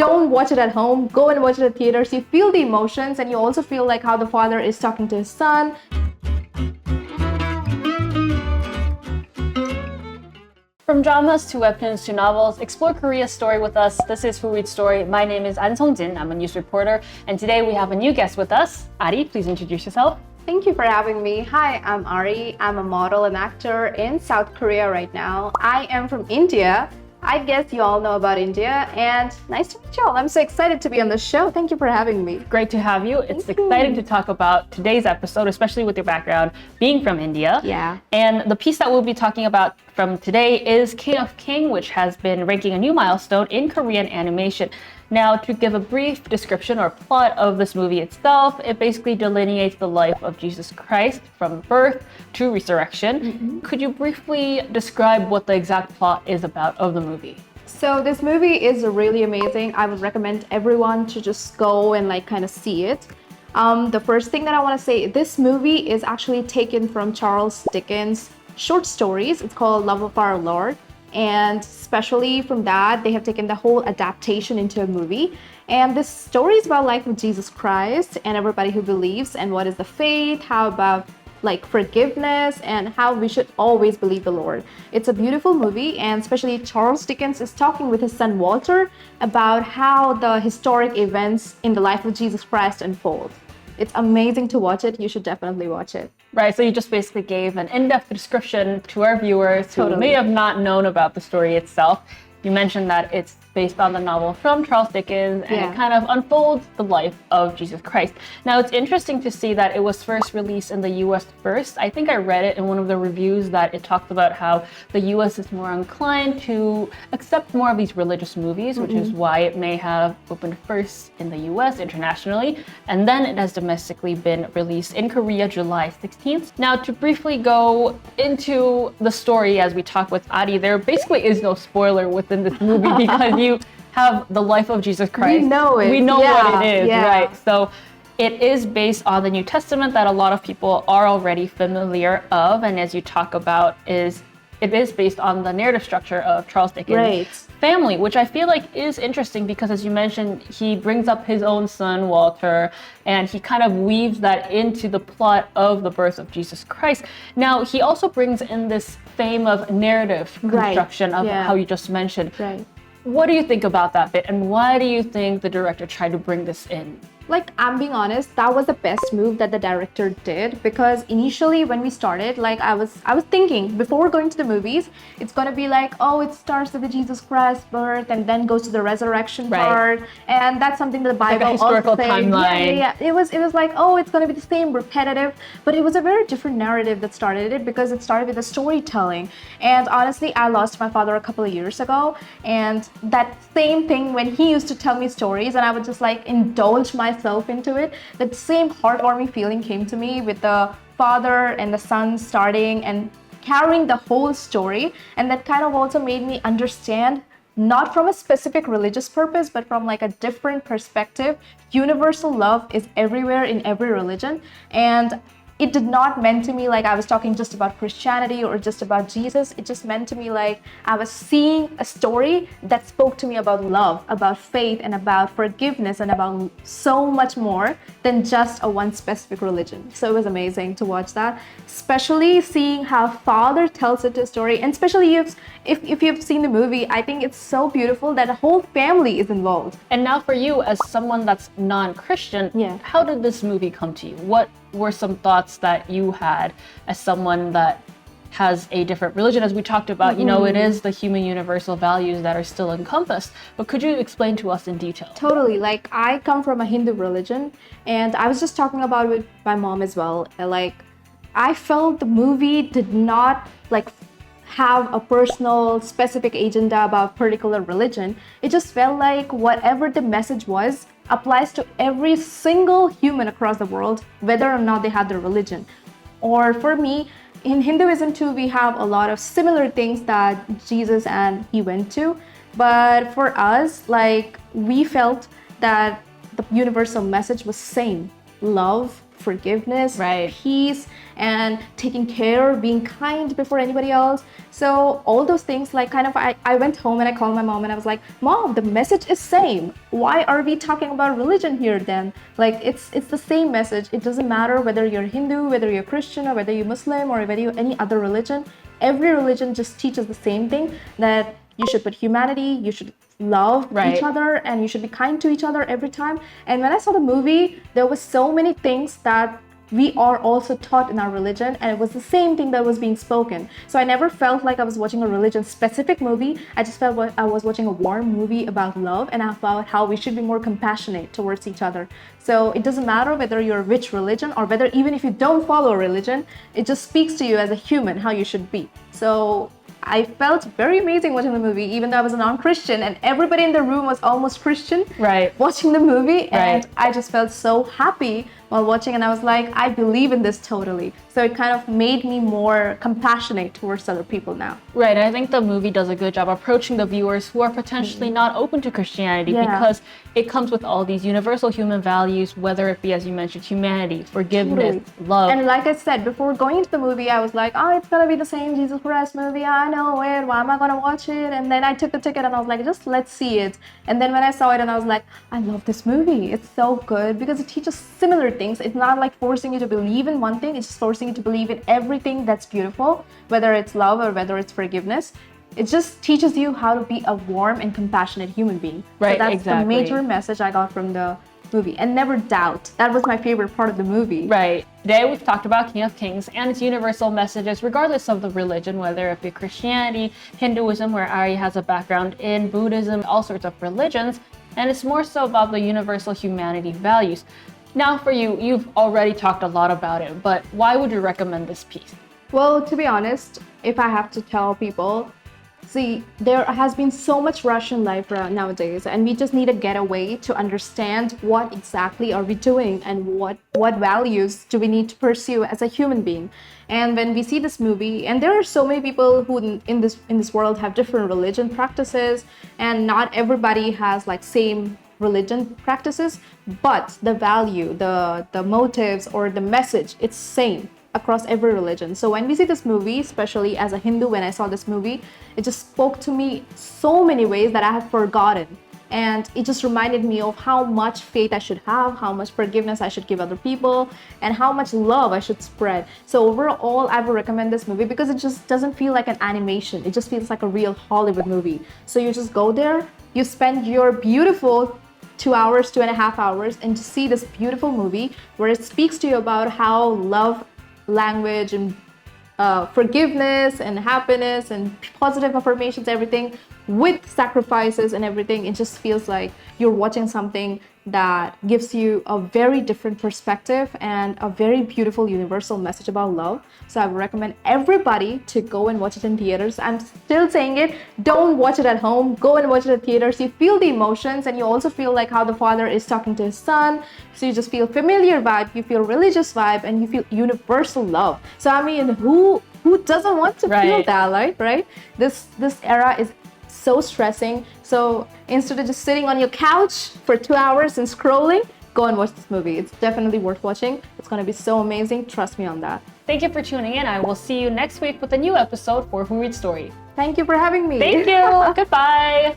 don't watch it at home. Go and watch it at theaters. You feel the emotions, and you also feel like how the father is talking to his son. From dramas to webtoons to novels, explore Korea's story with us. This is Who Reads Story. My name is An Sung-jin. I'm a news reporter. And today we have a new guest with us. Ari, please introduce yourself. Thank you for having me. Hi, I'm Ari. I'm a model and actor in South Korea right now. I am from India. I guess you all know about India, and nice to meet you all. I'm so excited to be on the show. Thank you for having me. Great to have you. It's exciting to talk about today's episode, especially with your background being from India. Yeah. And the piece that we'll be talking about from today is King of King, which has been ranking a new milestone in Korean animation. Now, to give a brief description or plot of this movie itself, it basically delineates the life of Jesus Christ from birth to resurrection. Could you briefly describe what the exact plot is about of the movie? So this movie is really amazing. I would recommend everyone to just go and kind of see it. The first thing that I want to say, this movie is actually taken from Charles Dickens' short stories. It's called Love of Our Lord. And especially from that, they have taken the whole adaptation into a movie. And this story is about life of Jesus Christ and everybody who believes, and what is the faith, how about forgiveness, and how we should always believe the Lord. It's a beautiful movie, and especially Charles Dickens is talking with his son Walter about how the historic events in the life of Jesus Christ unfold. It's amazing to watch it. You should definitely watch it. Right, so you just basically gave an in-depth description to our viewers who may have not known about the story itself. You mentioned that it's based on the novel from Charles Dickens, and it kind of unfolds the life of Jesus Christ. Now, it's interesting to see that it was first released in the US first. I think I read it in one of the reviews that it talked about how the US is more inclined to accept more of these religious movies, which is why it may have opened first in the US internationally, and then it has domestically been released in Korea July 16th. Now, to briefly go into the story as we talk with Ari, there basically is no spoiler within this movie because you have the life of Jesus Christ. We know it. We know what it is, right? So it is based on the New Testament that a lot of people are already familiar of, and as you talk about, it is based on the narrative structure of Charles Dickens' family, which I feel like is interesting because, as you mentioned, he brings up his own son, Walter, and he kind of weaves that into the plot of the birth of Jesus Christ. Now, he also brings in this theme of narrative construction of how you just mentioned. What do you think about that bit, and why do you think the director tried to bring this in? I'm being honest, that was the best move that the director did, because initially when we started, I was thinking before going to the movies, it's gonna be it starts with the Jesus Christ birth and then goes to the resurrection part, and that's something that the Bible a historical also says. timeline. It was it's gonna be the same repetitive, but it was a very different narrative that started it, because it started with the storytelling. And honestly, I lost my father a couple of years ago, and that same thing when he used to tell me stories and I would just indulge myself into it, that same heartwarming feeling came to me with the father and the son starting and carrying the whole story. And that kind of also made me understand, not from a specific religious purpose, but from a different perspective, universal love is everywhere in every religion. And it did not mean to me I was talking just about Christianity or just about Jesus. It just meant to me I was seeing a story that spoke to me about love, about faith, and about forgiveness, and about so much more than just a one specific religion. So it was amazing to watch that, especially seeing how father tells it to a story. And especially if you've seen the movie, I think it's so beautiful that a whole family is involved. And now for you, as someone that's non-Christian, how did this movie come to you? What were some thoughts that you had as someone that has a different religion? As we talked about, it is the human universal values that are still encompassed, but could you explain to us in detail? Totally. I come from a Hindu religion, and I was just talking about it with my mom as well. I felt the movie did not have a personal specific agenda about particular religion. It just felt like whatever the message was applies to every single human across the world, whether or not they have their religion. Or for me, in Hinduism too, we have a lot of similar things that Jesus and he went to. But for us, we felt that the universal message was same: love, forgiveness, Right. peace, and taking care, being kind before anybody else. So all those things, like kind of, I went home and I called my mom and I was like, Mom, the message is same. Why are we talking about religion here then? Like it's the same message. It doesn't matter whether you're Hindu, whether you're Christian, or whether you're Muslim, or whether you're any other religion. Every religion just teaches the same thing, that you should put humanity, you should love Right. each other, and you should be kind to each other every time. And when I saw the movie, there was so many things that we are also taught in our religion, and it was the same thing that was being spoken. So I never felt like I was watching a religion specific movie. I just felt like I was watching a warm movie about love and about how we should be more compassionate towards each other. So it doesn't matter whether you're which religion, or whether even if you don't follow a religion, it just speaks to you as a human how you should be. So I felt very amazing watching the movie, even though I was a non-Christian and everybody in the room was almost Christian. Right. Watching the movie, and Right. I just felt so happy while watching, and I was like, I believe in this totally. So it kind of made me more compassionate towards other people now. Right, and I think the movie does a good job approaching the viewers who are potentially not open to Christianity, Yeah. because it comes with all these universal human values, whether it be, as you mentioned, humanity, forgiveness, love. And like I said, before going into the movie, I was like, oh, it's gonna be the same Jesus Christ movie. I know it. Why am I gonna watch it? And then I took the ticket and I was like, just let's see it. And then when I saw it, and I was like, I love this movie. It's so good because it teaches similar things. It's not like forcing you to believe in one thing. It's just forcing you to believe in everything that's beautiful, whether it's love or whether it's forgiveness. It just teaches you how to be a warm and compassionate human being. Right, So that's exactly. the major message I got from the movie. And never doubt. That was my favorite part of the movie. Right. Today we've talked about King of Kings and its universal messages, regardless of the religion, whether it be Christianity, Hinduism, where Ari has a background in Buddhism, all sorts of religions. And it's more so about the universal humanity values. Now for you, you've already talked a lot about it, but why would you recommend this piece? Well, to be honest, if I have to tell people, see, there has been so much rush in life nowadays, and we just need to get away to understand what exactly are we doing and what values do we need to pursue as a human being. And when we see this movie, and there are so many people who in this world have different religion practices, and not everybody has like same religion practices, but the value, the motives, or the message, it's same across every religion. So when we see this movie, especially as a Hindu, when I saw this movie, it just spoke to me so many ways that I have forgotten. And it just reminded me of how much faith I should have, how much forgiveness I should give other people, and how much love I should spread. So overall, I would recommend this movie because it just doesn't feel like an animation. It just feels like a real Hollywood movie. So you just go there, you spend your beautiful 2 hours, 2.5 hours, and to see this beautiful movie where it speaks to you about how love, language, and forgiveness and happiness and positive affirmations, everything with sacrifices and everything. It just feels like you're watching something that gives you a very different perspective and a very beautiful universal message about love. So I would recommend everybody to go and watch it in theaters. I'm still saying it, don't watch it at home, go and watch it in theaters. You feel the emotions, and you also feel like how the father is talking to his son. So you just feel familiar vibe, you feel religious vibe, and you feel universal love. So I mean, who doesn't want to feel that, right? This era is so stressing. So instead of just sitting on your couch for 2 hours and scrolling, go and watch this movie. It's definitely worth watching. It's going to be so amazing. Trust me on that. Thank you for tuning in. I will see you next week with a new episode for Who Reads Story. Thank you for having me. Thank you. Goodbye.